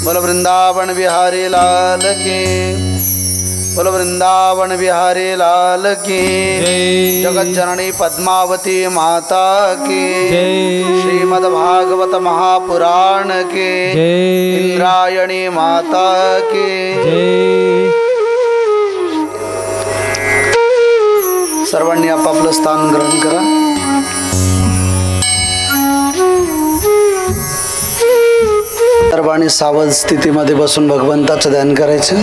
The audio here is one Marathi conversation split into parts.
बोल वृंदावन बिहारी लाल की, बोल वृंदावन बिहारी लाल की, जगत जननी पद्मावती माता की, श्रीमद् भागवत महापुराण की, इंद्रायणी माता की। सर्वांनी आपापलं स्थान ग्रहण करा। सर्वांनी सावध स्थितीमध्ये बसून भगवंताचं ध्यान करायचं।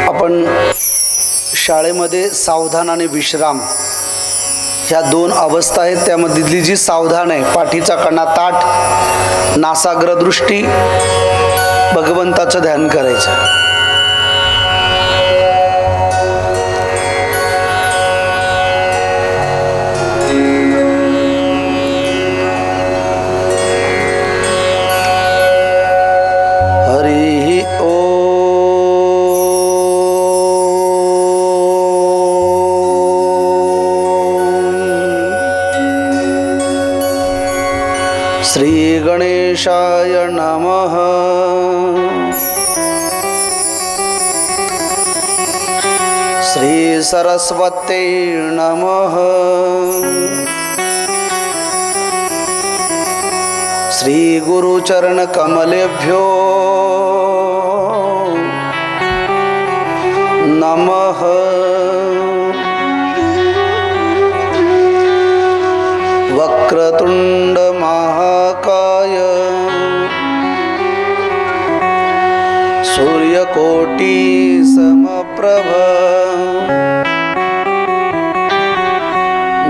आपण शाळेमध्ये सावधान आणि विश्राम ह्या दोन अवस्था आहेत। त्यामधली जी सावधान आहे, पाठीचा कणा ताठ, नासाग्रदृष्टी, भगवंताचं ध्यान करायचं। श्री गणेशाय नमः। श्री सरस्वती नमः। श्री गुरुचरण कमलेभ्यो नमः। वक्रतुंड महाकाय सूर्यकोटि समप्रभ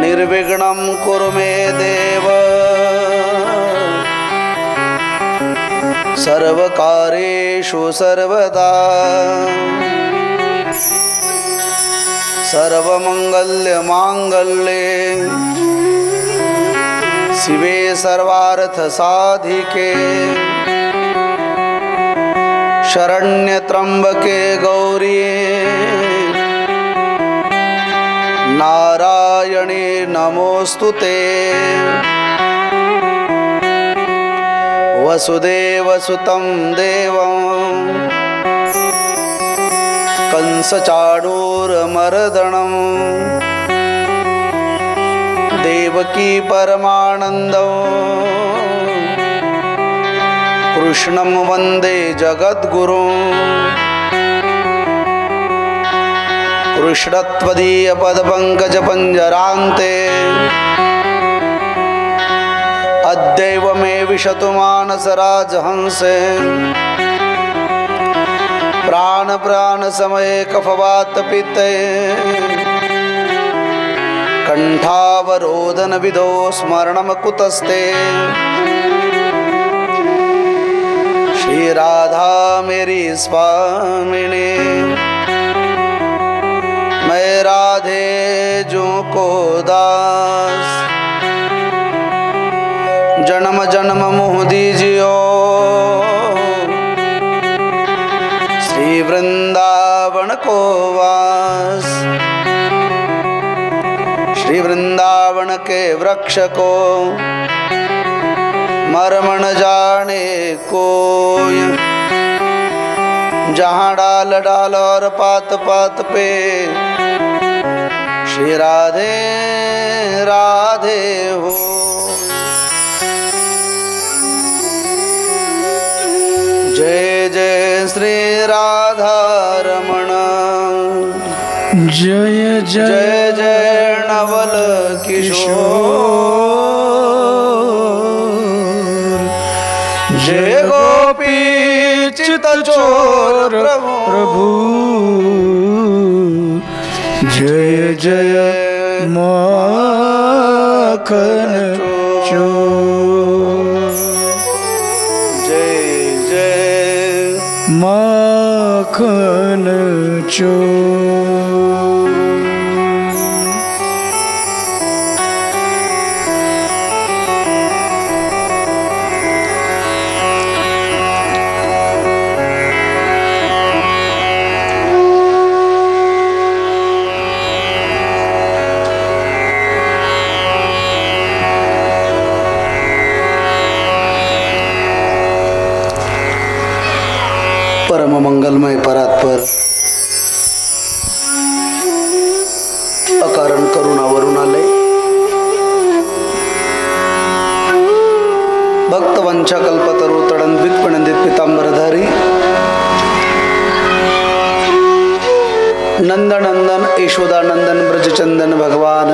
निर्विघ्नं कुरु मे देव सर्वकार्येषु सर्वदा। सर्वमंगल्य मांगल्ये शिवे सर्वार्थ साधिके शरण्य त्र्यंबके गौरी नारायणी नमोस्तुते। वसुदेव सुतं देवं कंसचाणूरमर्दनं देवकी परमानंदो कृष्णं वंदे जगद्गुरुं। कृष्णत्वदीय पदपंकज पंजरान्ते अद्यैव मे विशतु मानस राजहंसे। प्राण प्राण समये कफवात पित्ते कंठावरोधन विधो स्मरणम कुतस्ते। श्री राधा मेरी स्वामिनी, मैं राधे जो को दास। जन्म जन्म मोह दीजियो श्री वृंदावन को वास। श्री वृंदावन के वृक्ष को मर्म न जाने कोई। जहाँ डाल डाल और पात पात पे श्री राधे राधे हो। जय जय श्री राधा रमण। जय जय जय नवल किशोर। जय गोपी चित चोर प्रभु। जय जय माखन चोर। जय जय माखन चोर। परम मंगलमय परात्पर अकारण करुणा वरुणालय भक्त वंशा कल्पतरु तड़ंद्वित पिणंदित पीतांबरधारी नंदनंदन यशोदानंदन ब्रजचंदन भगवान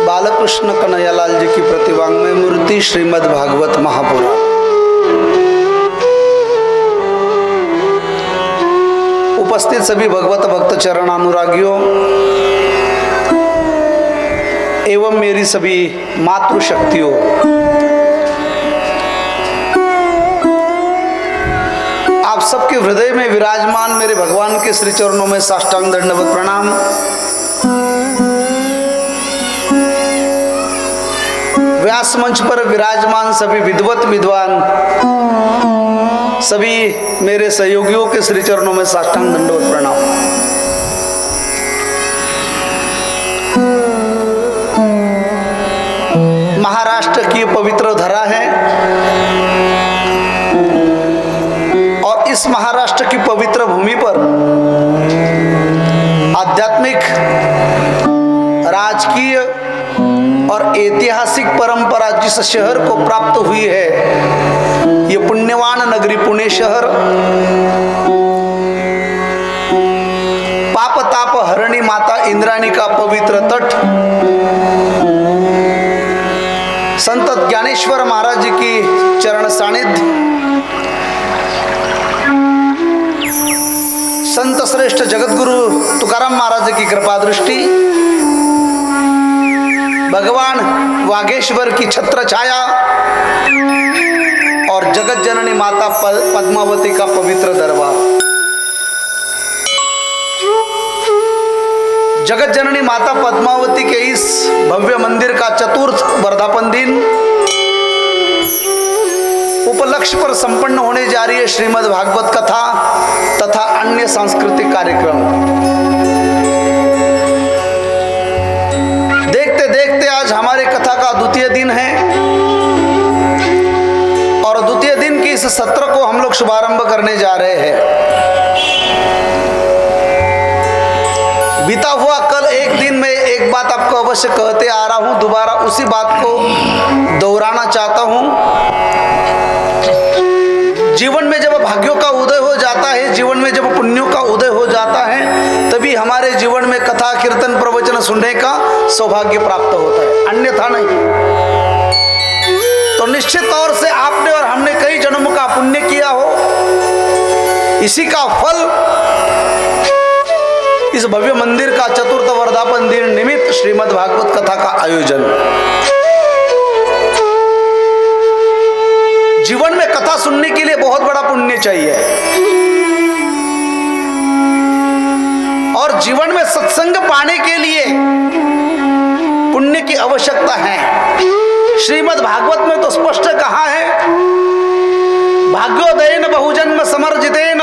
बालकृष्ण कन्हैयालाल जी की प्रतिवांगमय मूर्ति श्रीमद् भागवत महापुराण। उपस्थित सभी भगवत भक्त चरण अनुरागियों एवं मेरी सभी मातृशक्तियों, आप सबके हृदय में विराजमान मेरे भगवान के श्री चरणों में साष्टांग दंडवत प्रणाम। व्यास मंच पर विराजमान सभी विद्वत विद्वान, सभी मेरे सहयोगियों के श्री चरणों में साष्टांग दंडवत प्रणाम। महाराष्ट्र की पवित्र धरा है और इस महाराष्ट्र की पवित्र भूमि पर आध्यात्मिक, राजकीय और ऐतिहासिक परंपरा जिस शहर को प्राप्त हुई है, ये पुण्यवान नगरी पुणे शहर पाप ताप हरणी माता इंद्राणी का पवित्र तट, संत ज्ञानेश्वर महाराज जी की चरण सानिध्य, संत श्रेष्ठ जगतगुरु तुकाराम महाराज की कृपा दृष्टि, भगवान वागेश्वर की छत्र छाया और जगत जननी माता पद्मावती का पवित्र दरबार। जगत जननी माता पद्मावती के इस भव्य मंदिर का चतुर्थ वर्धापन दिन उपलक्ष्य पर संपन्न होने जा रही है श्रीमद् भागवत कथा तथा अन्य सांस्कृतिक कार्यक्रम। देखते देखते आज हमारे कथा का द्वितीय दिन है और द्वितीय दिन की इस सत्र को हम लोग शुभारंभ करने जा रहे हैं। बीता हुआ कल एक दिन में एक बात आपको अवश्य कहते आ रहा हूं, दोबारा उसी बात को दोहराना चाहता हूं। जीवन में जब भाग्यों का उदय हो जाता है, जीवन में जब पुण्यों का उदय हो जाता है, तभी हमारे जीवन में कथा कीर्तन प्रवचन सुनने का सौभाग्य प्राप्त होता है, अन्यथा नहीं। तो निश्चित तौर से आपने और हमने कई जन्मों का पुण्य किया हो, इसी का फल इस भव्य मंदिर का चतुर्थ वर्धापन दिन निमित्त श्रीमद् भागवत कथा का आयोजन। जीवन में कथा सुनने के लिए बहुत बड़ा पुण्य चाहिए और जीवन में सत्संग पाने के लिए पुण्य की आवश्यकता है। श्रीमद् भागवत में तो स्पष्ट कहा है, भाग्योदयेन बहुजन्म समर्जितेन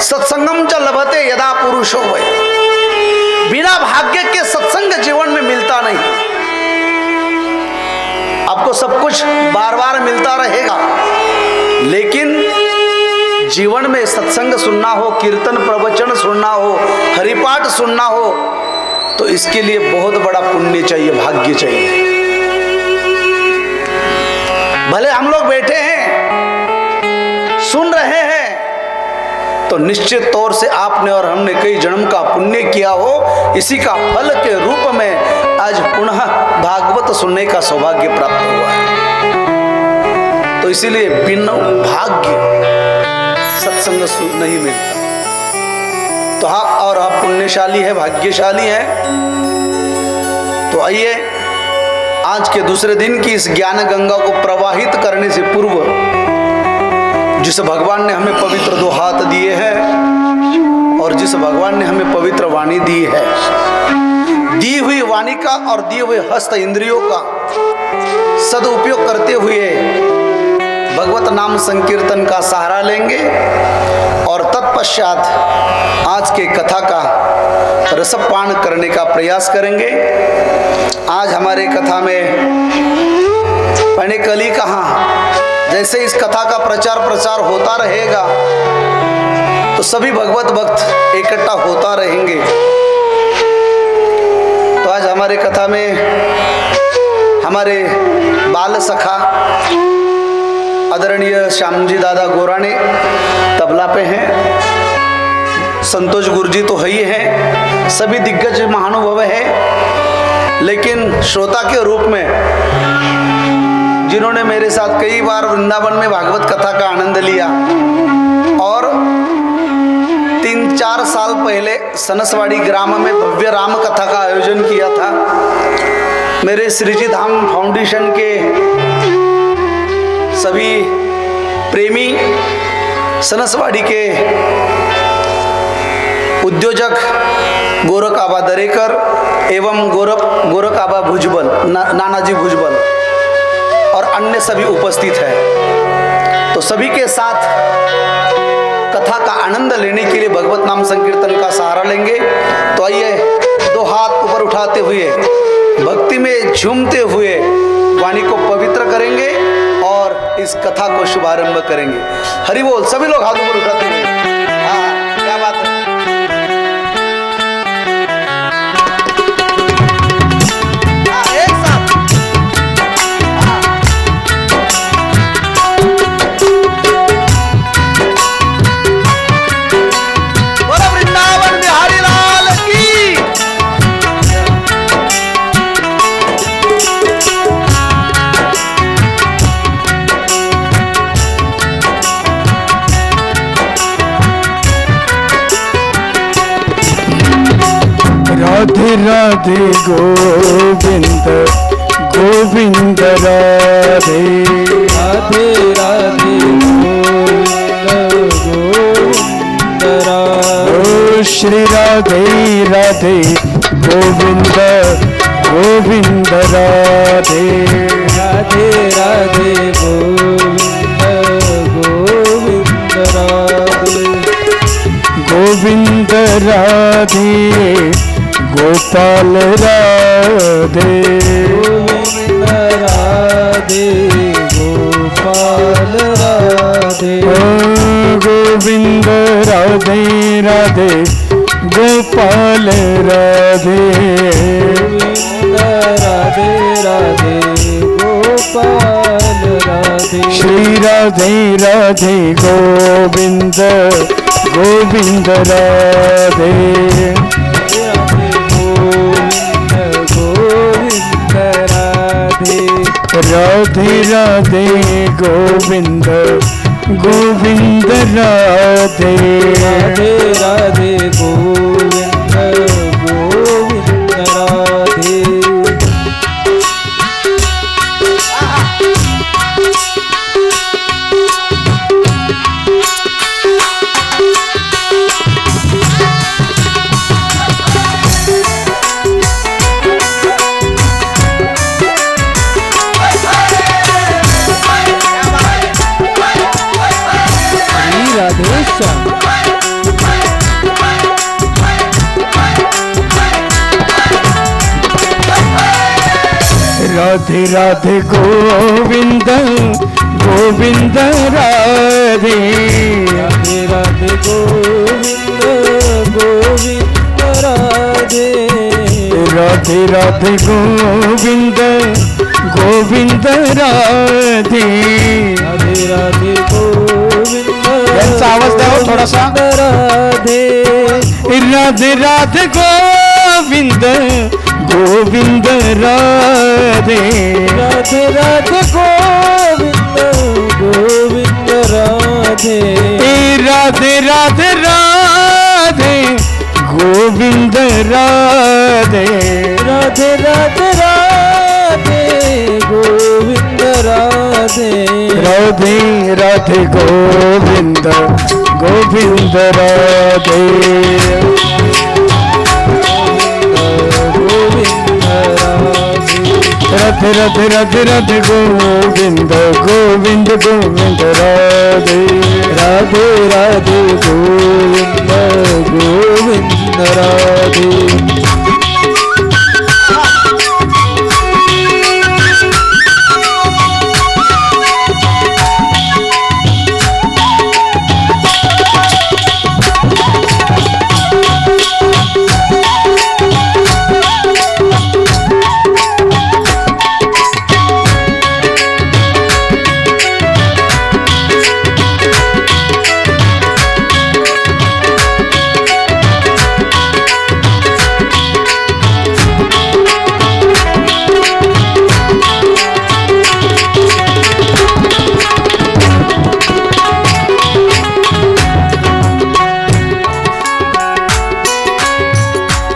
सत्संगम च लभते यदा पुरुषो वै। बिना भाग्य के सत्संग जीवन में मिलता नहीं। आपको सब कुछ बार बार मिलता रहेगा, लेकिन जीवन में सत्संग सुनना हो, कीर्तन प्रवचन सुनना हो, हरिपाठ सुनना हो, तो इसके लिए बहुत बड़ा पुण्य चाहिए, भाग्य चाहिए। भले हम लोग बैठे हैं, सुन रहे हैं, तो निश्चित तौर से आपने और हमने कई जन्म का पुण्य किया हो, इसी का फल के रूप में आज पुनः भागवत सुनने का सौभाग्य प्राप्त हुआ है। तो इसीलिए बिना भाग्य सत्संग नहीं मिलता। तो आप और आप पुण्यशाली है, भाग्यशाली है। तो आइए आज के दूसरे दिन की इस ज्ञान गंगा को प्रवाहित करने से पूर्व, जिस भगवान ने हमें पवित्र दो हाथ दिए हैं और जिस भगवान ने हमें पवित्र वाणी दी है, दी हुई वाणी का और दिए हुए हस्त इंद्रियों का सदुपयोग करते हुए भगवत नाम संकीर्तन का सहारा लेंगे और तत्पश्चात आज के कथा का रसपान करने का प्रयास करेंगे। आज हमारे कथा में मैंने कल ही कहा, ऐसे इस कथा का प्रचार प्रसार होता रहेगा तो सभी भगवत भक्त इकट्ठा होता रहेंगे। तो आज हमारे कथा में हमारे बाल सखा आदरणीय श्यामजी दादा गोराने तबला पे हैं, संतोष गुरुजी तो है ही हैं, सभी दिग्गज महानुभव हैं, लेकिन श्रोता के रूप में जिन्होंने मेरे साथ कई बार वृंदावन में भागवत कथा का आनंद लिया और 3-4 साल पहले सनसवाड़ी ग्राम में भव्य राम कथा का आयोजन किया था। मेरे श्रीजी धाम फाउंडेशन के सभी प्रेमी, सनसवाड़ी के उद्योजक गोरख आबा दरेकर एवं गोरख आबा भुजबल, नानाजी भुजबल और अन्य सभी उपस्थित हैं। तो सभी के साथ कथा का आनंद लेने के लिए भगवत नाम संकीर्तन का सहारा लेंगे। तो आइए 2 हाथ ऊपर उठाते हुए भक्ति में झूमते हुए वाणी को पवित्र करेंगे और इस कथा को शुभारंभ करेंगे। हरि बोल। सभी लोग हाथ ऊपर उठाते हुए। हाँ, क्या बात है। राधे राधे गोविंद गोविंद राधे राधे राधे गोविंद राधे। ओ श्री राधे राधे गोविंद गोविंद राधे राधे राधे गोविंद गोविंद राधे। गोविंद राधे गोपाल राधे गोविंद राधे गोपाल राधे। ओ गोविंद राधे राधे गोपाल राधे गोविंद राधे राधे गोपाल राधे। श्री राधे राधे गोविंद गोविंद राधे राधे राधे गोविंद गोविंद राधे राधे राधे गोविंद गोविंद राधे। राधे राधे गोविंद गोविंद राधे राधे राधे गोविंद गोविंद राधे। राधे राधे गोविंद गोविंद राधे राधे राधे गोविंद। यांचा आवाज द्यावा थोडासा। राधे राधे राधे गोविंद गोविंद राधे राधे राधे गोविंद गोविंद राधे। राधे राधे राधे गोविंद राधे राधे राधे राधे गोविंद राधे। राधे राधे गोविंद गोविंद राधे राधे राधे राधे राधे गोविंद गोविंद गोविंद राधे राधे राधे गोविंद गोविंद राधे।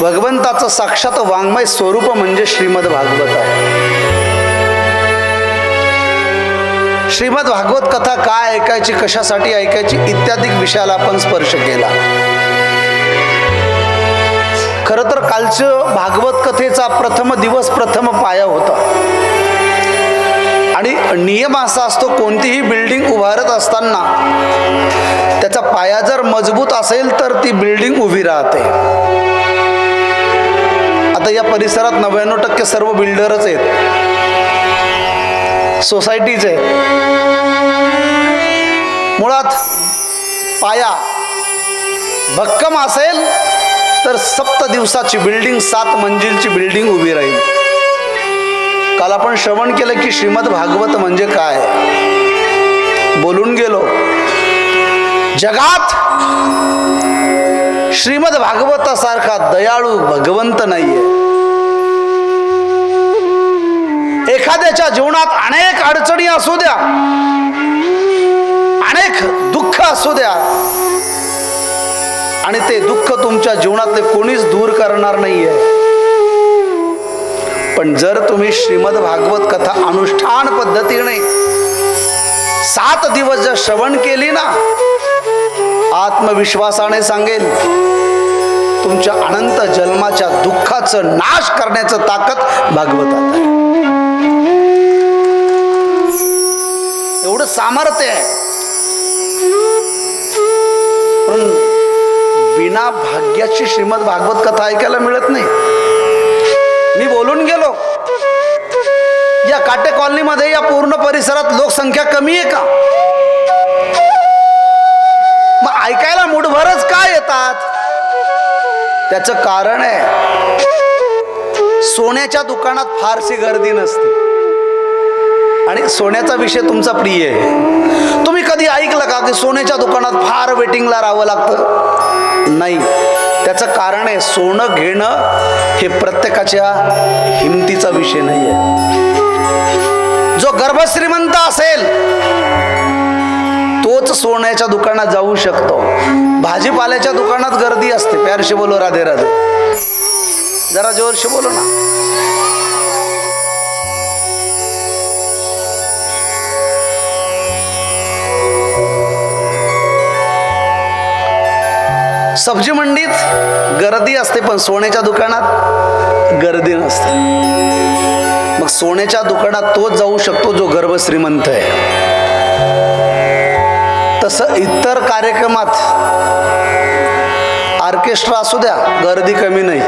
भगवंताचं साक्षात वाङ्मय स्वरूप म्हणजे श्रीमद भागवत आहे. श्रीमद भागवत कथा काय ऐकायची, कशासाठी ऐकायची इत्यादी विषयाला आपण स्पर्श केला. खरं तर कालचं भागवत कथेचा प्रथम दिवस प्रथम पाया होता. आणि नियम असा असतो, कोणतीही बिल्डिंग उभारत असताना त्याचा पाया जर मजबूत असेल तर ती बिल्डिंग उभी राहते. आता या परिसरात 99% सर्व बिल्डरच आहेत, सोसायटीच आहेत. मुळात पाया भक्कम असेल तर 7 दिवसाची बिल्डिंग, 7 मंजिलची बिल्डिंग उभी राहील. काल आपण श्रवण केलं की श्रीमद भागवत म्हणजे काय, बोलून गेलो. जगात श्रीमद भागवतासारखा दयाळू भगवंत नाहीये. एखाद्याच्या जीवनात अनेक अडचणी असू द्या, अनेक दुःख असू द्या, आणि ते दुःख तुमच्या जीवनातले कोणीच दूर करणार नाहीये. पण जर तुम्ही श्रीमद भागवत कथा अनुष्ठान पद्धतीने 7 दिवस जर श्रवण केली ना, आत्मविश्वासाने सांगेल तुमच्या अनंत जन्माच्या दुःखाचं नाश करण्याचं ताकद भागवतात आहे. एवढं सामर्थ्य आहे. पण बिना भाग्याची श्रीमद भागवत कथा ऐकायला मिळत नाही. मी बोलून गेलो, या काटे कॉलनीमध्ये या पूर्ण परिसरात लोकसंख्या कमी आहे का? मग ऐकायला मुठभरच का येतात? त्याचं कारण आहे, सोन्याच्या दुकानात फारशी गर्दी नसते. आणि सोन्याचा विषय तुमचा प्रिय आहे. तुम्ही कधी ऐकलं का की सोन्याच्या दुकानात फार वेटिंगला राहावं लागतं? नाही. त्याचं कारण आहे, सोनं घेणं हे प्रत्येकाच्या हिमतीचा विषय नाही आहे. जो गर्भश्रीमंत असेल तोच सोन्याच्या दुकानात जाऊ शकतो. भाजीपाल्याच्या दुकानात गर्दी असते. प्यारशी बोलो, राधे राधे. जरा जोरशी बोलो ना. सब्जी मंडीत गर्दी असते, पण सोन्याच्या दुकानात गर्दी नसते. मग सोन्याच्या दुकानात तोच जाऊ शकतो जो गर्भश्रीमंत आहे. तसं इतर कार्यक्रमात ऑर्केस्ट्रा असू द्या, गर्दी कमी नाही.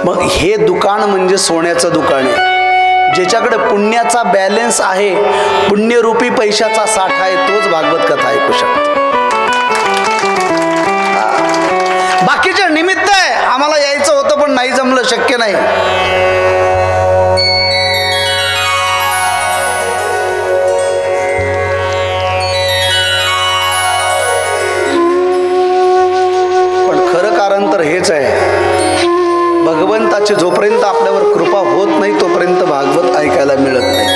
मग हे दुकान म्हणजे सोन्याचं दुकान आहे. ज्याच्याकडे पुण्याचा बॅलन्स आहे, पुण्यरूपी पैशाचा साठा आहे, तोच भागवत कथा ऐकू शकतो. बाकीचे निमित्त आहे, आम्हाला यायचं होतं पण नाही जमलं, शक्य नाही. पण खरं कारण तर हेच आहे, भगवंताची जोपर्यंत आपल्यावर कृपा होत नाही तोपर्यंत भागवत ऐकायला मिळत नाही.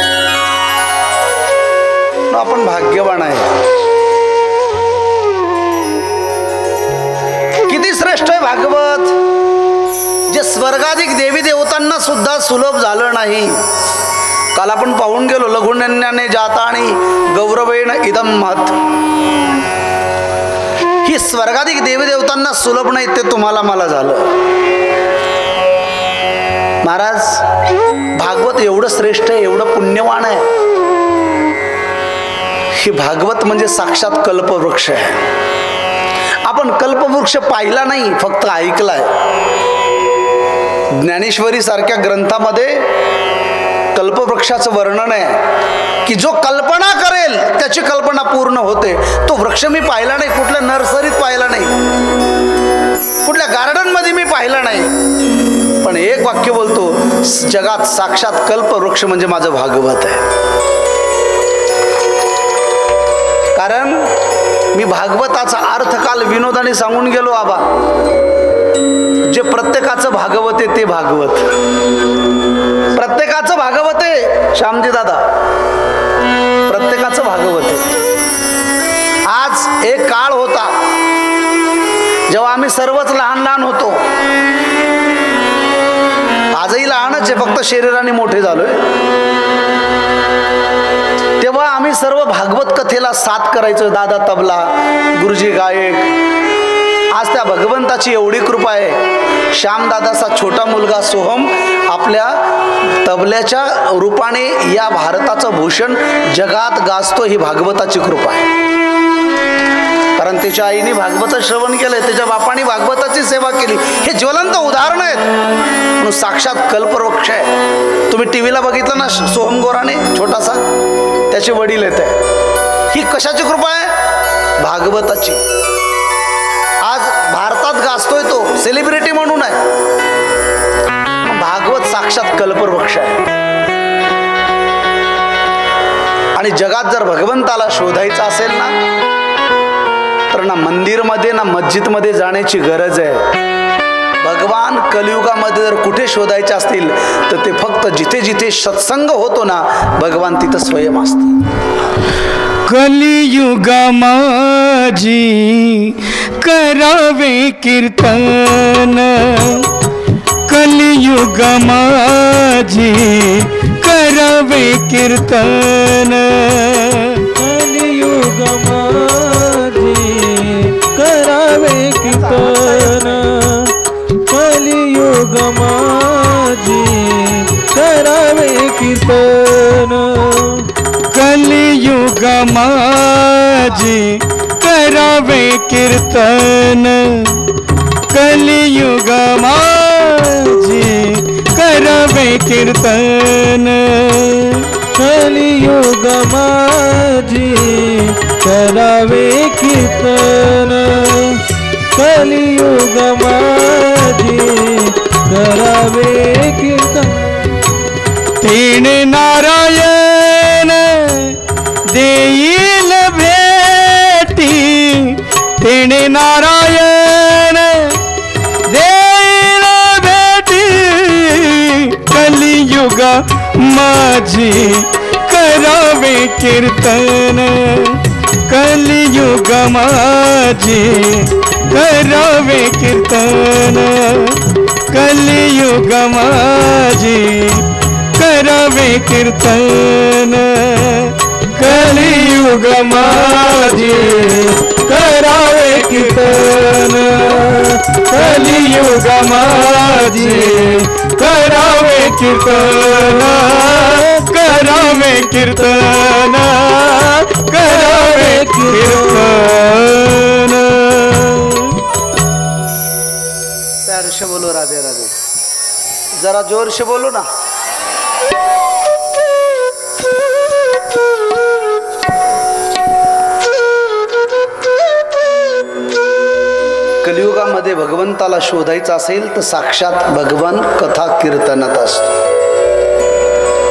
आपण भाग्यवान आहे. किती श्रेष्ठ आहे भागवत, जे स्वर्गाधिक देवी देवतांना सुद्धा सुलभ झालं नाही. काल आपण पाहून गेलो, लघुनन्याने जाता आणि गौरवेण इदम महत्. ही स्वर्गाधिक देवी देवतांना सुलभ नाही, ते तुम्हाला मला झालं. महाराज, भागवत एवढं श्रेष्ठ आहे, एवढं पुण्यवान आहे. ही भागवत म्हणजे साक्षात कल्पवृक्ष आहे. आपण कल्पवृक्ष पाहिला नाही, फक्त ऐकलाय. ज्ञानेश्वरी सारख्या ग्रंथामध्ये कल्पवृक्षाचं वर्णन आहे की जो कल्पना करेल त्याची कल्पना पूर्ण होते. तो वृक्ष मी पाहिला नाही, कुठल्या नर्सरीत पाहिला नाही, कुठल्या गार्डन मध्ये मी पाहिला नाही. पण एक वाक्य बोलतो, जगात साक्षात कल्पवृक्ष म्हणजे माझं भागवत आहे. कारण मी भागवताचा अर्थ काल विनोदाने सांगून गेलो. आबा, जे प्रत्येकाचं भागवत आहे ते भागवत, प्रत्येकाचं भागवत आहे. श्यामजी दादा, प्रत्येकाचं भागवत आहे. आज एक काळ होता जेव्हा आम्ही सर्वच लहान लहान होतो, आजही लहानच आहे, फक्त शरीराने मोठे झालोय. तेव्हा आम्ही सर्व भागवत कथेला साथ करायचो, दादा तबला, गुरुजी गायक. आज त्या भगवंताची एवढी कृपा आहे, श्यामदादाचा छोटा मुलगा सोहम आपल्या तबल्याच्या रूपाने या भारताचं भूषण जगात गाजतो. ही भागवताची कृपा आहे. कारण त्याच्या आईने भागवत श्रवण केलंय, त्याच्या बापाने भागवताची सेवा केली. हे ज्वलंत उदाहरण आहेत. म्हणून साक्षात कल्पवृक्ष आहे. तुम्ही टीव्हीला बघितलं ना, सोहम गोराणे छोटासा, त्याचे वडील येत आहे. ही कशाची कृपा आहे? भागवताची. आज भारतात गाजतोय तो, सेलिब्रिटी म्हणून आहे. भागवत साक्षात कल्पवृक्ष आहे. आणि जगात जर भगवंताला शोधायचं असेल ना, तर ना मंदिरमध्ये ना मस्जिदमध्ये जाण्याची गरज आहे. भगवान कलियुगामध्ये जर कुठे शोधायचे असतील तर ते फक्त जिथे जिथे सत्संग होतो ना, भगवान तिथं स्वयं असतात. कलियुगा माझी करावे कीर्तन, कलियुगा माझी करावे कीर्तन, कलियुगा माझी करावे कीर्तन, कलियुगा माझी करावे कीर्तन, कलियुगा माझी करावे कीर्तन, कलियुगा माझी करावे कीर्तन, कलियुगा माझी करावे कीर्तन, कलियुगा माझी करावे कीर्तन. तीन नारायण देईल भेटी, तीन नारायण देईल भेटी, कलियुगा माझी करावे कीर्तन, कलियुगा माझी करावे कीर्तन, कलियुगा माझी करावे कीर्तन, कलियुगा माझी करावे कीर्तन, कलियुगा माझी करावे कीर्तन, करावे कीर्तन, करावे कीर्तन. प्यार से बोलो राधे राधे. जरा जोर से बोलो ना. कलियुगामध्ये भगवंताला शोधायचं असेल तर साक्षात भगवान कथा कीर्तनात असतो.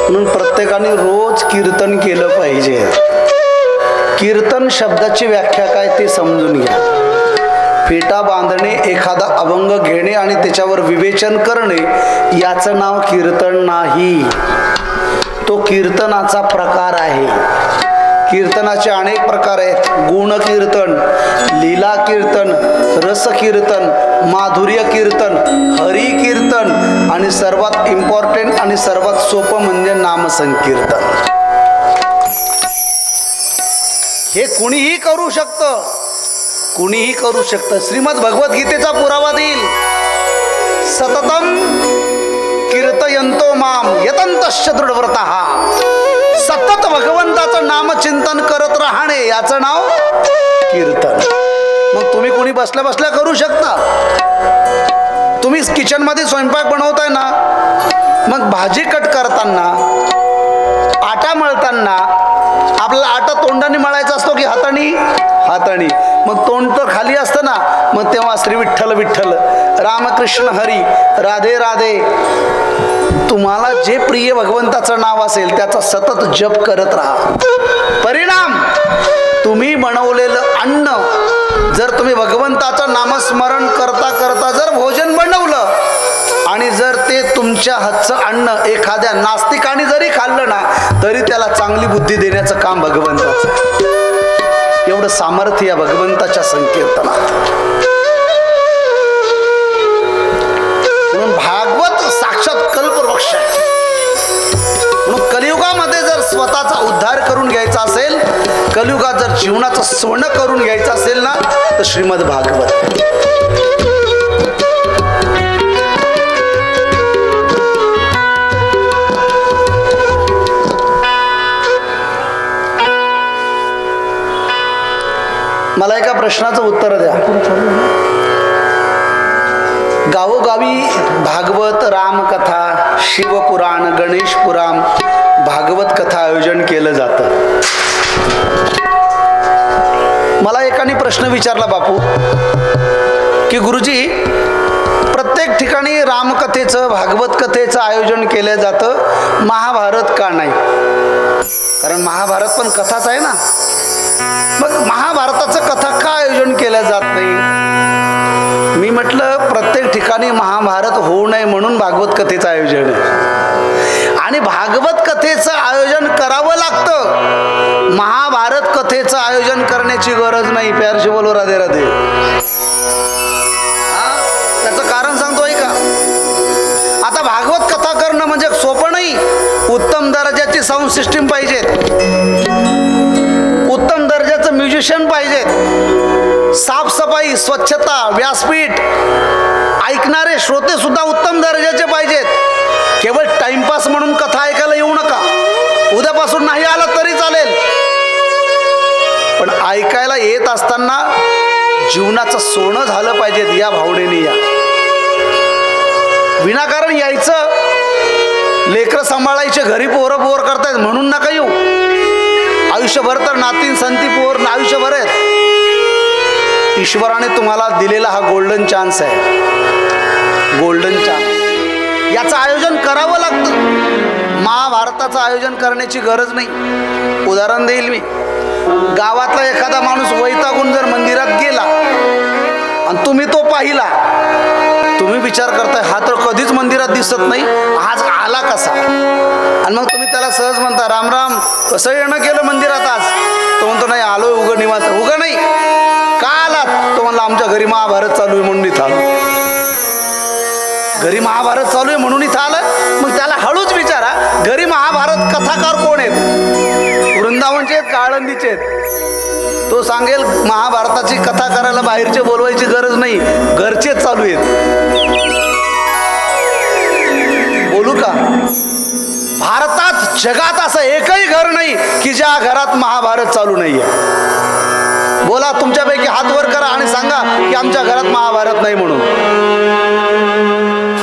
म्हणून प्रत्येकाने रोज कीर्तन केलं पाहिजे. कीर्तन शब्दाची व्याख्या काय ते समजून घ्या. फेटा बांधणे, एखादा अभंग घेणे आणि त्याच्यावर विवेचन करणे याचं नाव कीर्तन नाही. तो कीर्तनाचा प्रकार आहे. कीर्तनाचे अनेक प्रकार आहेत. गुण कीर्तन, लीला कीर्तन, रस कीर्तन, माधुर्य कीर्तन, हरी कीर्तन आणि सर्वात इम्पॉर्टंट आणि सर्वात सोपं म्हणजे नामसंकीर्तन. हे कुणीही करू शकतं, कुणीही करू शकतं. श्रीमद भगवद्गीतेचा पुरावा देईल. सततम कीर्तयंतो माम यतंतश्च दृढव्रतः. सतत भगवंताचं नामचिंतन करत राहणे याचं नाव कीर्तन. मग तुम्ही कोणी बसल्या बसल्या करू शकता. तुम्ही किचन मध्ये स्वयंपाक बनवताय ना, मग भाजी कट करताना, आटा मळताना आपल्याला आटा तोंडाने मळायचा असतो की हाताने? हाताने. मग तोंड तर खाली असतं ना, मग तेव्हा श्री विठ्ठल विठ्ठल, रामकृष्ण हरी, राधे राधे, तुम्हाला जे प्रिय भगवंताचं नाव असेल त्याचा सतत जप करत राहा. परिणाम, तुम्ही बनवलेलं अन्न जर तुम्ही भगवंताचं नामस्मरण करता करता जर भोजन बनवलं आणि जर ते तुमच्या हातचं अन्न एखाद्या नास्तिकाने जरी खाल्लं ना, तरी त्याला चांगली बुद्धी देण्याचं काम भगवंताचं. एवढं सामर्थ्य या भगवंताच्या संकीर्तनात. स्वतःचा उद्धार करून घ्यायचा असेल, कलियुगात जर जीवनाचं सोनं करून घ्यायचं असेल ना, तर श्रीमद भागवत. मला एका प्रश्नाचं उत्तर द्या. गावोगावी भागवत, रामकथा, शिवपुराण, गणेश पुराण, भागवत कथा आयोजन केलं जातं. मला एकाने प्रश्न विचारला बापू की गुरुजी, प्रत्येक ठिकाणी रामकथेचं, भागवत कथेचं आयोजन केलं जातं, महाभारत का नाही? कारण महाभारत पण कथाच आहे ना. मग महाभारताचं कथा का आयोजन केलं जात नाही? मी म्हटलं, प्रत्येक ठिकाणी महाभारत होऊ नये म्हणून भागवत कथेचं आयोजन आहे. आणि भागवत कथेचं आयोजन करावं लागतं, महाभारत कथेचं आयोजन करण्याची गरज नाही. प्यारशी बोलो राधे राधे. त्याचं कारण सांगतोय का? आता भागवत कथा करणं म्हणजे सोपं नाही. उत्तम दर्जाची साऊंड सिस्टीम पाहिजे, उत्तम दर्जाचं म्युझिशियन पाहिजेत, साफसफाई, स्वच्छता, व्यासपीठ, ऐकणारे श्रोते सुद्धा उत्तम दर्जाचे पाहिजेत. केवळ टाइमपास म्हणून कथा ऐकायला येऊ नका. उद्यापासून नाही आला तरी चालेल, पण ऐकायला येत असताना जीवनाचं सोनं झालं पाहिजेत. या भावनेने या. विनाकारण यायचं, लेकरं सांभाळायचे, घरी पोरं पोर करतायत म्हणून नका येऊ. आयुष्यभर तर नातीन संती पोर आयुष्यभर आहेत. ईश्वराने तुम्हाला दिलेला हा गोल्डन चान्स आहे, गोल्डन चान्स. याचं आयोजन करावं लागतं. महाभारताचं आयोजन करण्याची गरज नाही. उदाहरण देईल मी. गावातला एखादा माणूस वैतागून जर मंदिरात गेला आणि तुम्ही तो पाहिला, तुम्ही विचार करताय हा तर कधीच मंदिरात दिसत नाही, आज आला कसा? आणि मग तुम्ही त्याला सहज म्हणता, राम राम, कसं येणं केलं मंदिरात आज? तो म्हणतो, नाही आलोय उगं निवांत. उगं नाही, का आलात? तो म्हणला, आमच्या घरी महाभारत चालू आहे म्हणून इथं आलो. घरी महाभारत चालू आहे म्हणून इथं आलं? मग त्याला हळूच विचारा, घरी महाभारत कथाकार कोण आहेत? वृंदावनचे आहेत का आळंदीचे आहेत? तो सांगेल महाभारताची कथा करायला बाहेरचे बोलवायची गरज नाही, घरचेच चालू आहेत. बोलू का? भारतात, जगात असं एकही घर नाही की ज्या घरात महाभारत चालू नाहीये. बोला, तुमच्यापैकी हात वर करा आणि सांगा की आमच्या घरात महाभारत नाही म्हणून.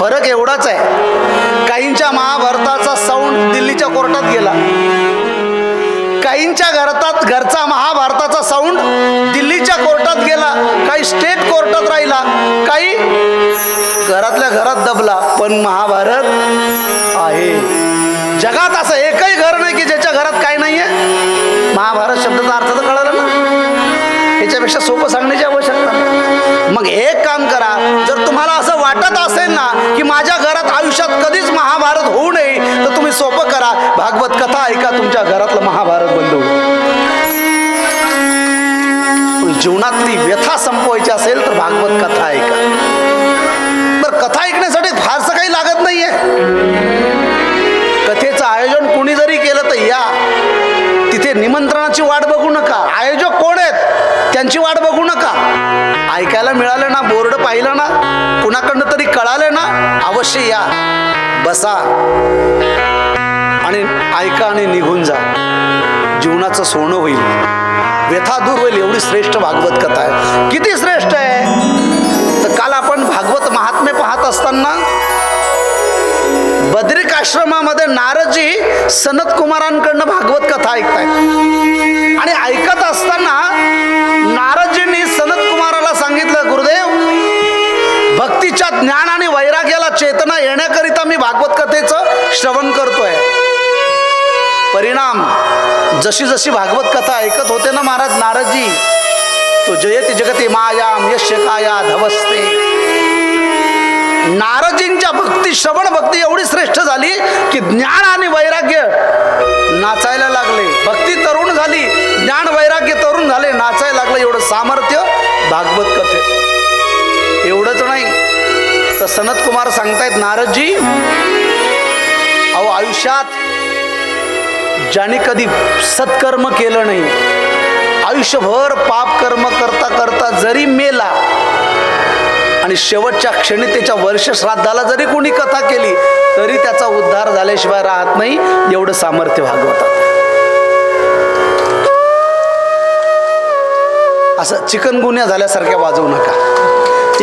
फरक एवढाच आहे, काहींच्या महाभारताचा साऊंड दिल्लीच्या कोर्टात गेला, काहींच्या घरचा महाभारताचा साऊंड दिल्लीच्या कोर्टात गेला, काही स्टेट कोर्टात राहिला, काही घरातल्या घरात दबला, पण महाभारत आहे. जगात असं एकही घर नाही की ज्याच्या घरात काय नाहीये. महाभारत शब्दाचा अर्थ तर कळाला ना, याच्यापेक्षा सोपं सांगण्याची आवश्यकता नाही. मग एक काम करा, जर तुम्हाला असं वाटत असेल ना की माझ्या घरात आयुष्यात कधीच महाभारत होऊ नये, तर तुम्ही सोपं करा, भागवत कथा ऐका, तुमच्या घरातलं महाभारत बंद होईल. जीवनातली व्यथा संपवायची असेल तर भागवत कथा ऐका. तर कथा ऐकण्यासाठी फारसं काही लागत नाहीये. कथेचं आयोजन कोणी जरी केलं तर या, तिथे निमंत्रणाची वाट बघू नका. आयोजक कोण आहेत त्यांची वाट बघू नका. ऐकायला मिळालं ना, बोर्ड पाहिलं ना, कुणाकडनं तरी कळालं ना, अवश्य या, बसा आणि ऐका आणि निघून जा. जीवनाचं सोनं होईल, व्यथा दूर होईल. एवढी श्रेष्ठ भागवत कथा आहे. किती श्रेष्ठ आहे? तर काल आपण भागवत महात्म्य पाहत असताना बद्रिक आश्रमामध्ये नारदजी सनत कुमारांकडनं भागवत कथा ऐकतायत. आणि ऐकत असताना नारदजींनी सनत कुमाराला सांगितलं, गुरुदेव, भक्तीच्या ज्ञान आणि वैराग्याला चेतना येण्याकरिता मी भागवत कथेचं श्रवण करतोय. परिणाम, जशी जशी भागवत कथा ऐकत होते ना महाराज नारदजी, तो जयति जगति मायाम यस्य काया धवस्ते. नारदजींच्या भक्ती, श्रवण भक्ती एवढी श्रेष्ठ झाली की ज्ञान आणि वैराग्य नाचायला लागले. भक्ती तरुण झाली, ज्ञान वैराग्य तरुण झाले, नाचायला लागले. एवढं सामर्थ्य भागवत कथेत. एवढंच नाही तर सनत कुमार सांगतायत, नारदजी, अहो आयुष्यात ज्याने कधी सत्कर्म केलं नाही, आयुष्यभर पाप कर्म करता करता जरी मेला आणि शेवटच्या क्षणी त्याच्या वर्ष श्राद्धाला जरी कोणी कथा केली तरी त्याचा उद्धार झाल्याशिवाय राहत नाही. एवढं सामर्थ्य भागवतात. असं चिकनगुन्या झाल्यासारख्या वाजवू नका.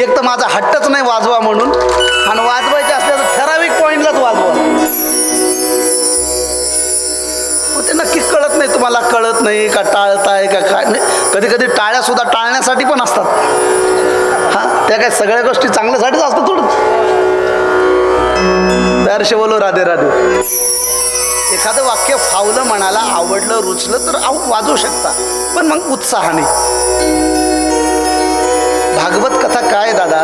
एक तर माझा हट्टच नाही वाजवा म्हणून, आणि वाजवायचे असल्या तर ठराविक पॉइंटलाच वाजवा. ते नक्की कळत नाही तुम्हाला, कळत नाही का टाळताय का काय नाही. कधी कधी टाळ्या सुद्धा टाळण्यासाठी पण असतात. हा, त्या काय सगळ्या गोष्टी चांगल्यासाठीच असतात थोडं. दर्श बोलो राधे राधे. एखादं वाक्य फावलं, म्हणाला आवडलं, रुचलं तर वाजवू शकता, पण मग उत्साहाने. भागवत कथा काय दादा,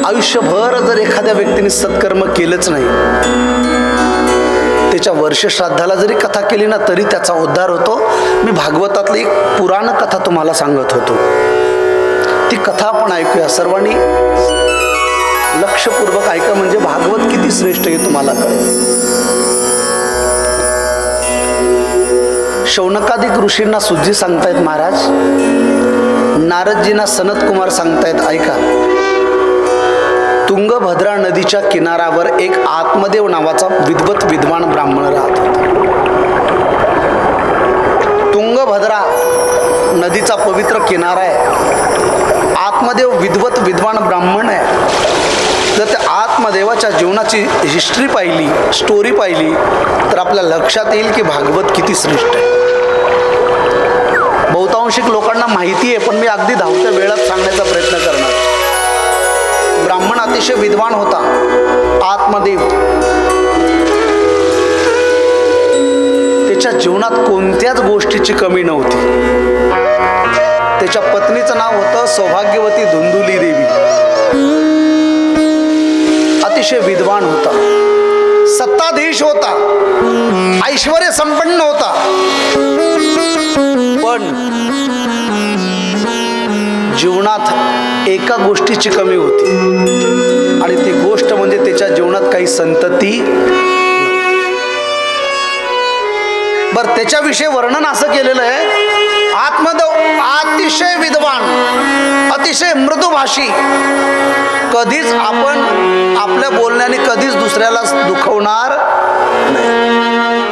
आयुष्यभर जर एखाद्या व्यक्तीने सत्कर्म केलंच नाही, त्याच्या वर्ष श्राद्धाला जरी कथा केली ना तरी त्याचा उद्धार होतो. मी भागवतातली एक पुराण कथा तुम्हाला सांगत होतो, ती कथा आपण ऐकूया. सर्वांनी लक्षपूर्वक ऐका, म्हणजे भागवत किती श्रेष्ठ हे तुम्हाला कळेल. शौनकादिक ऋषींना सुज्जी सांगतायत महाराज, नारदजींना सनत कुमार सांगतायत ऐका. तुंगभद्रा नदीच्या किनाऱ्यावर एक आत्मदेव नावाचा विद्वत विद्वान ब्राह्मण राहत होता. तुंगभद्रा नदीचा पवित्र किनारा आहे. आत्मदेव विद्वत विद्वान ब्राह्मण आहे. जर त्या आत्मदेवाच्या जीवनाची हिस्ट्री पाहिली, स्टोरी पाहिली तर आपल्या लक्षात येईल की भागवत किती श्रेष्ठ आहे. बहुतांशिक लोकांना माहिती आहे, पण मी अगदी धावत्या वेळात सांगण्याचा प्रयत्न करणार. ब्राह्मण अतिशय विद्वान होता आत्मदेव. त्याच्या जीवनात कोणत्याच गोष्टीची कमी नव्हती. त्याच्या पत्नीचं नाव होतं सौभाग्यवती धुंदुली देवी. अतिशय विद्वान होता, सत्ताधीश होता, ऐश्वर्य संपन्न होता. पण जीवनात एका गोष्टीची कमी होती, आणि ती गोष्ट म्हणजे त्याच्या जीवनात काही संतती. बर, त्याच्याविषयी वर्णन असं केलेलं आहे, आत्मदेव अतिशय विद्वान, अतिशय मृदुभाषी. कधीच आपण आपल्या बोलण्याने कधीच दुसऱ्याला दुखवणार नाही.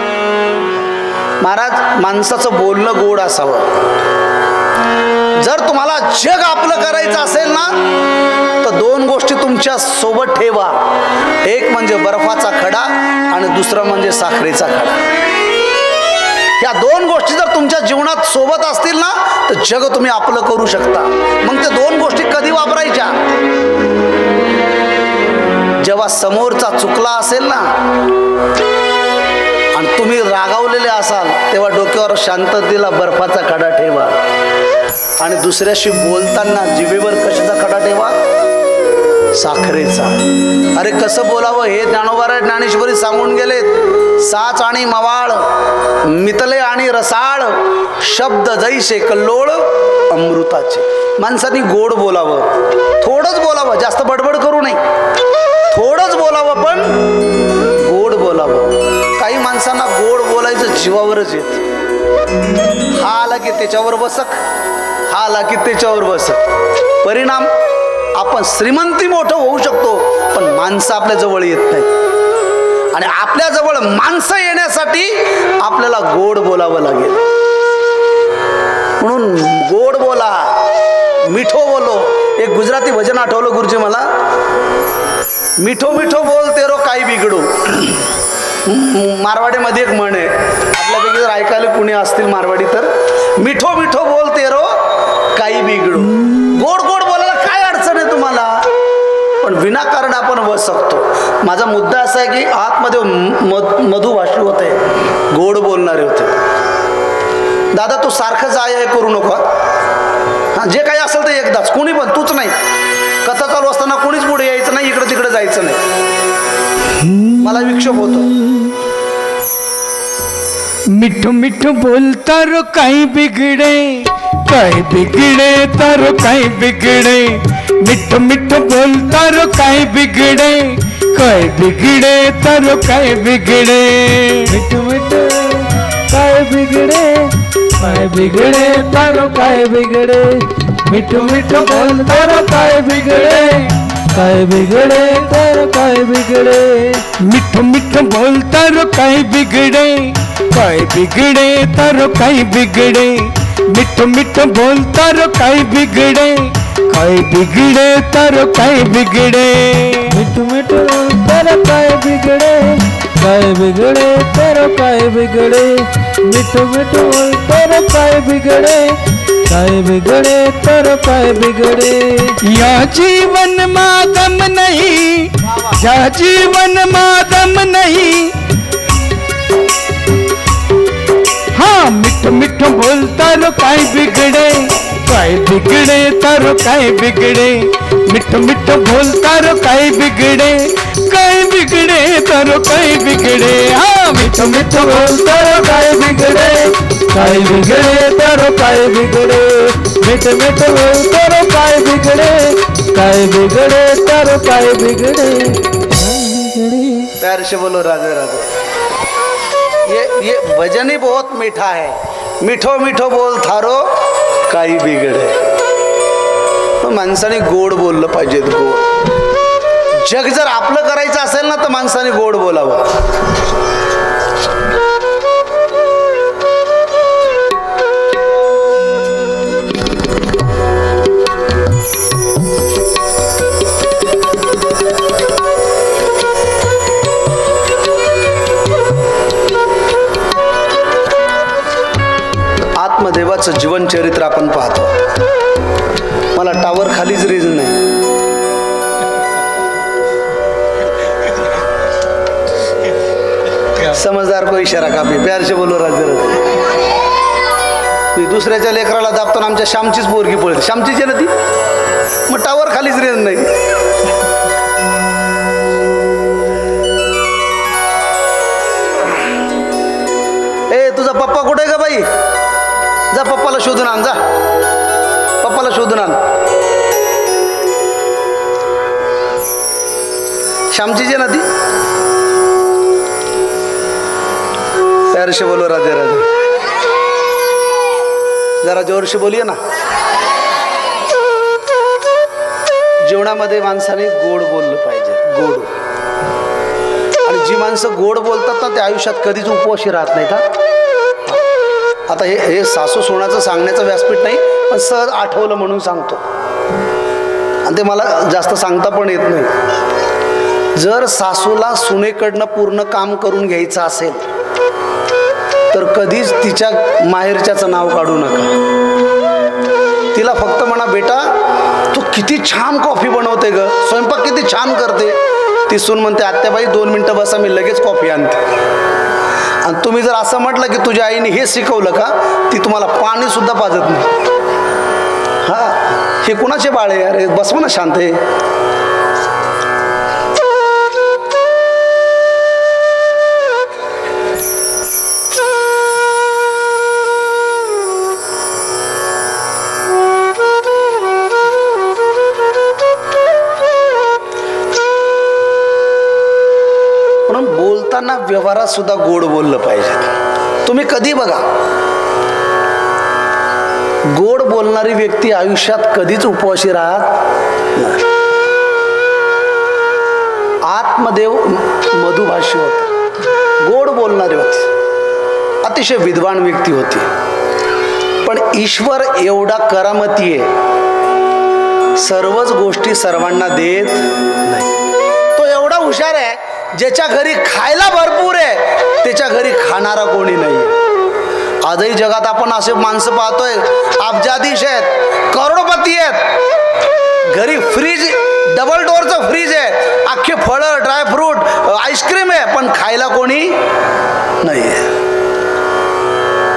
महाराज, माणसाचं बोलणं गोड असावं. जर तुम्हाला जग आपलं करायचं असेल ना तर दोन गोष्टी तुमच्या सोबत ठेवा. एक म्हणजे बर्फाचा खडा आणि दुसरं म्हणजे साखरेचा खडा. या दोन गोष्टी जर तुमच्या जीवनात सोबत असतील ना तर जग तुम्ही आपलं करू शकता. मग ते दोन गोष्टी कधी वापरायच्या? जेव्हा समोरचा चुकला असेल ना आणि तुम्ही रागावलेले असाल तेव्हा डोक्यावर शांततेला बर्फाचा खडा ठेवा, आणि दुसऱ्याशी बोलताना जिभेवर कशाचा खडा ठेवा? साखरेचा. अरे कसं बोलावं हे ज्ञानोबा ज्ञानेश्वरी सांगून गेलेत. साच आणि मवाळ, मितले आणि रसाळ, शब्द जैसे कल्लोळ अमृताचे. माणसाने गोड बोलावं, थोडंच बोलावं, जास्त बडबड करू नये. थोडंच बोलावं पण गोड बोलावं. काही माणसांना गोड बोलायचं जीवावरच येत. हा आला की त्याच्यावर बसक, हा आला की त्याच्यावर बसक. परिणाम आपण श्रीमंती मोठं होऊ शकतो पण माणसं आपल्या जवळ येत नाही. आणि आपल्या जवळ माणसं येण्यासाठी आपल्याला गोड बोलावं लागेल. म्हणून गोड बोला, मिठो बोलो. एक गुजराती भजन आठवलं गुरुजी मला, मिठो मिठो बोल तेरो काही बिघडो. मारवाडीमध्ये एक म्हण आहे, आपल्यापैकी जर ऐकायला कुणी असतील मारवाडी तर, मिठो मिठो बोल तेरो काही बिघडो. गोड गोड बोलायला काय अडचण आहे तुम्हाला, पण विनाकारण आपण वसकतो. माझा मुद्दा असा आहे की आतमध्ये मधुभाषी होते, गोड बोलणारे होते. दादा तू सारखं जाय करू नको, हां जे काही असेल तर एकदाच, कोणी पण, तूच नाही. कथा चालू असताना कोणीच पुढे यायचं नाही, इकडे तिकडे जायचं नाही, मला विक्षोभ होतो. मिठू मिठू बोलता रो काही बिगडे, काही बिगडे तर काही बिगडे. मिठू मिठू बोलता रो काही बिगडे, काय बिगडे तर काय बिगडे, मिठू मिठू काय बिगडे, काय बिगडे तर काय बिगडे, मिठू मिठू बोल तर काय बिगडे, काय बिगडे तर काय बिगडे, मिठ मिठ बोल तर काय बिगडे, काय बिगडे तर काय बिगडे, मिठ मिठ बोल तर काय बिगडे, काय बिगडे तर काय बिगडे, मिठू मिठू तर काय बिगडे, काय बिगडे तर काय बिगडे, मिठू मिठू तर काय बिगडे, काय बिगडे तर काय बिगडे, या जीवन में दम नहीं, या जीवन में दम नहीं, हाँ मिठ मिठ बोलता रो काय बिगडे, काय बिगडे तर काय बिगडे, मिठ मिठ बोलता रो काय बिगडे, काय बिगडे तर काय बिगडे, हाँ मिठ मिठ बोलता रो काय बिगडे, काय बिगडे तर काय बिगडे, मिठ मिठ बोल तर काय बिगडे, काय बिगडे तर काय बिगडे, प्यार से बोलो राधे राधे। ये भजन ही बहुत मीठा है, मिठो मिठो बोल थारो काही बिगडे। पण माणसाने गोड बोललं पाहिजे, गोड। जग जर आपलं करायचं असेल ना तर माणसाने गोड बोलावं। आत्मदेवाचं जीवन चरित्र आपण पाहतो। मला टावर खालीच रीजन नाही, समझदार को इशारा काफी। प्यार से बोलो राधे राधे। मी दुसऱ्याच्या लेकराला दाबतो ना, आमच्या श्यामचीच पोरगी पळते, श्यामचीच आहे ना ती, मग टावर खालीच रीजन नाही। ए तुझा पप्पा कुठे आहे का बाई? जा पप्पाला शोधून आण, जा पप्पाला शोधून आण। श्यामची जे ना ती। प्यार से बोलो राधे राधे। जरा जोर से बोलिए ना। जीवनामध्ये माणसाने गोड बोललं पाहिजे, गोड। आणि जी माणसं गोड बोलतात ना ते आयुष्यात कधीच उपवाशी राहत नाहीत। आता हे सासू सोनाचं सांगण्याचं व्यासपीठ नाही, पण सहज आठवलं म्हणून सांगतो, आणि ते मला जास्त सांगता पण येत नाही। जर सासूला सुनेकडनं पूर्ण काम करून घ्यायचं असेल तर कधीच तिच्या माहेरच्याचं नाव काढू नका। तिला फक्त म्हणा, बेटा तू किती छान कॉफी बनवते ग, स्वयंपाक किती छान करते। ती सून म्हणते, आत्याबाई 2 मिनिटं बसा, मी लगेच कॉफी आणते। आणि तुम्ही जर असं म्हटलं की तुझ्या आईने हे शिकवलं का, ती तुम्हाला पाणी सुद्धा पाजत नाही। हा हे कुणाचे बाळ आहे? अरे बस म्हणा शांत आहे। बोलताना व्यवहारात सुद्धा गोड बोललं पाहिजे। तुम्ही कधी बघा, गोड बोलणारी व्यक्ती आयुष्यात कधीच उपवाशी राहत नाही। आत्मदेव मधुभाषी होते, गोड बोलणारी होती, अतिशय विद्वान व्यक्ती होती। पण ईश्वर एवढा करामती आहे, सर्वच गोष्टी सर्वांना देत नाही। तो एवढा हुशार आहे, ज्याच्या घरी खायला भरपूर आहे त्याच्या घरी खाणारा कोणी नाही। आजही जगात आपण असे माणसं पाहतोय, अब्जाधीश आहेत, करोडपती आहेत, घरी फ्रीज, डबल डोअरचं फ्रीज आहे, अख्खे फळं, ड्रायफ्रूट, आईस्क्रीम आहे, पण खायला कोणी नाही आहे।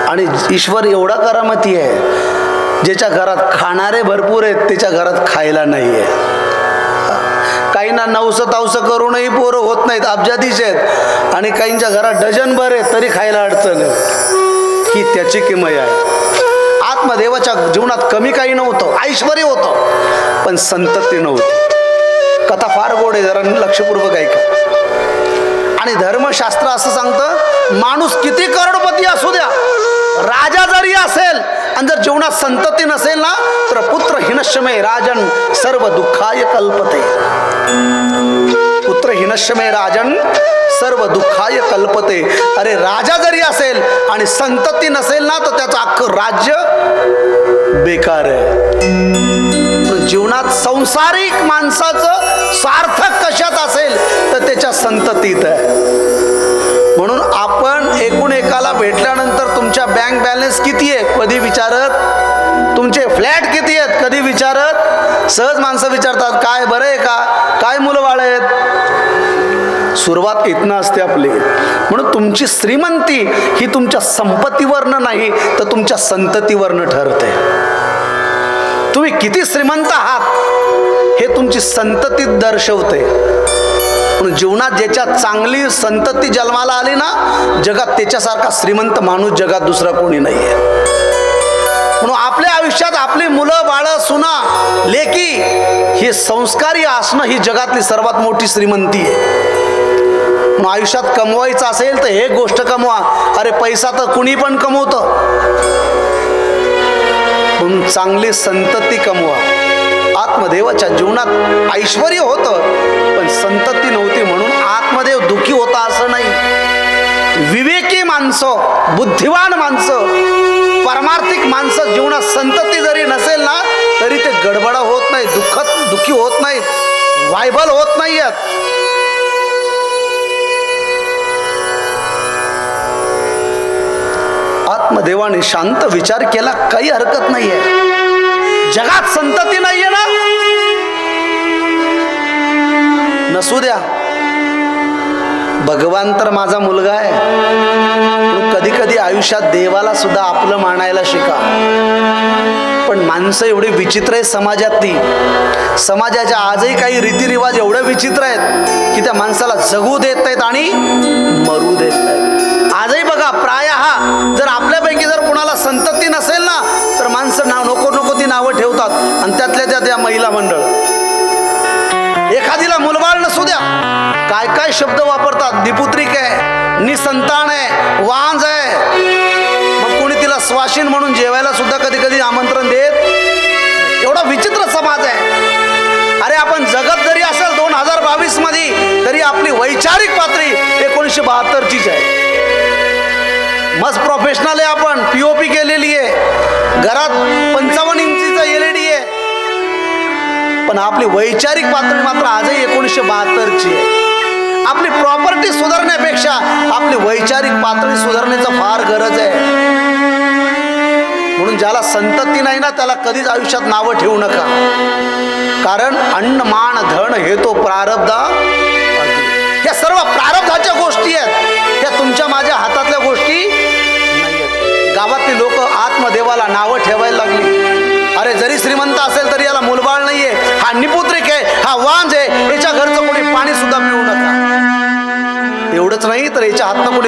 आणि ईश्वर एवढा करामती आहे, ज्याच्या घरात खाणारे भरपूर आहेत त्याच्या घरात खायला नाही आहे। काहींना नवसं तावसं करूनही पोरं होत नाहीत, अब्जाधीश आहेत, आणि काहींच्या घरात डझन भर आहेत तरी खायला अडचण आहे। ही त्याची किमया आहे। आत्मदेवाच्या जीवनात कमी काही नव्हतं, ऐश्वर्य होतं, पण संतती नव्हती। कथा फार गोड आहे, जरा लक्षपूर्वक ऐका. आणि धर्मशास्त्र असं सांगतं, माणूस किती करोडपती असू द्या, राजा जरी असेल आणि जर जीवनात संतती नसेल ना, तर पुत्र हिनश्यमे राजन सर्व दुःखाय कल्पते. पुत्र हिनश्यमे राजन सर्व दुःखाय कल्पते. अरे राजा जरी असेल आणि संतती नसेल ना, तर त्याचं अख्खं राज्य बेकार आहे. जीवनात संसारिक माणसाचं सार्थक कशात असेल तर त्याच्या संततीत आहे. म्हणून आपण एकूण एकाला भेटल्यानंतर तुमच्या बँक बॅलन्स किती आहे कधी विचारत, तुमचे फ्लॅट किती आहेत कधी विचारत. सहज माणसं विचारतात, काय बरं आहे का, काय मुलं बाळ आहेत. सुरुवात इथनं असते आपली. म्हणून तुमची श्रीमंती ही तुमच्या संपत्तीवरनं नाही तर तुमच्या संततीवरनं ठरते. तुम्ही किती श्रीमंत आहात हे तुमची संतती दर्शवते. म्हणून जीवनात ज्याच्या चांगली संतती जन्माला आली ना, जगात त्याच्यासारखा श्रीमंत माणूस जगात दुसरा कोणी नाही आहे. म्हणून आपल्या आयुष्यात आपली मुलं बाळं सुना लेकी हे संस्कारी असणं ही जगातली सर्वात मोठी श्रीमंती आहे. म्हणून आयुष्यात कमवायचं असेल तर हे गोष्ट कमवा. अरे पैसा तर कुणी पण कमवतं, म्हणून चांगली संतती कमवा. आत्मदेवाच्या जीवनात ऐश्वर होतं पण संतती नव्हती म्हणून आत्मदेव दुःखी होता असं नाही. विवेकी माणसं, बुद्धिवान माणसं, परमार्थिक माणसं जीवनात संतती जरी नसेल ना तरी ते गडबडा होत नाही, दुःखी होत नाहीत, वायबल होत नाहीत. आत्मदेवाने शांत विचार केला, काही हरकत नाहीये. जगात संतती नाहीये ना, नसू द्या. भगवान तर माझा मुलगा आहे. कधी कधी आयुष्यात देवाला सुद्धा आपलं मानायला शिका. पण माणसं एवढी विचित्र आहेत समाजातली. समाजाच्या आजही काही रीतिरिवाज एवढे विचित्र आहेत की त्या माणसाला जगू देत नाहीत आणि मरू देत नाहीत. आजही बघा, प्रायः जर आपल्यापैकी जर कोणाला संतती नसेल ना तर माणसं नको नको ती नावं ठेवतात. आणि त्यातल्या त्या महिला मंडळ, एखादीला मुलबाळ नसू द्या, काय काय शब्द वापरतात. निपुत्रिक आहे, निसंतान आहे, वांज आहे. मग कोणी तिला स्वाशीन म्हणून जेवायला सुद्धा कधी कधी आमंत्रण देत. एवढा विचित्र समाज आहे. अरे आपण जगत जरी असेल 2022 मध्ये तरी आपली वैचारिक पातळी 1972चीच आहे. मस्त प्रोफेशनल आहे. आपण पीओपी केलेली आहे, घरात 55 इंचीचा LED आहे. पण आपली वैचारिक पातळी मात्र आजही 1972ची आहे. आपली प्रॉपर्टी सुधारण्यापेक्षा आपली वैचारिक पातळी सुधारण्याचं फार गरज आहे. म्हणून ज्याला संतती नाही ना त्याला कधीच आयुष्यात नावं ठेवू नका. कारण अन्न मान धन हे तो प्रारब्ध. या सर्व प्रारब्धाच्या गोष्टी आहेत, त्या तुमच्या माझ्या हातातल्या गोष्टी नाही आहेत. गावातली लोक आत्मदेवाला नावं ठेवायला लागली. अरे जरी श्रीमंत असेल तरी याला मुलबाळ नाहीये, हा निपुत्रिक आहे, हा वांज आहे, याच्या घरचं कोणी पाणी सुद्धा पिऊ नका. एवढंच नाही तर याच्या हातनं कोणी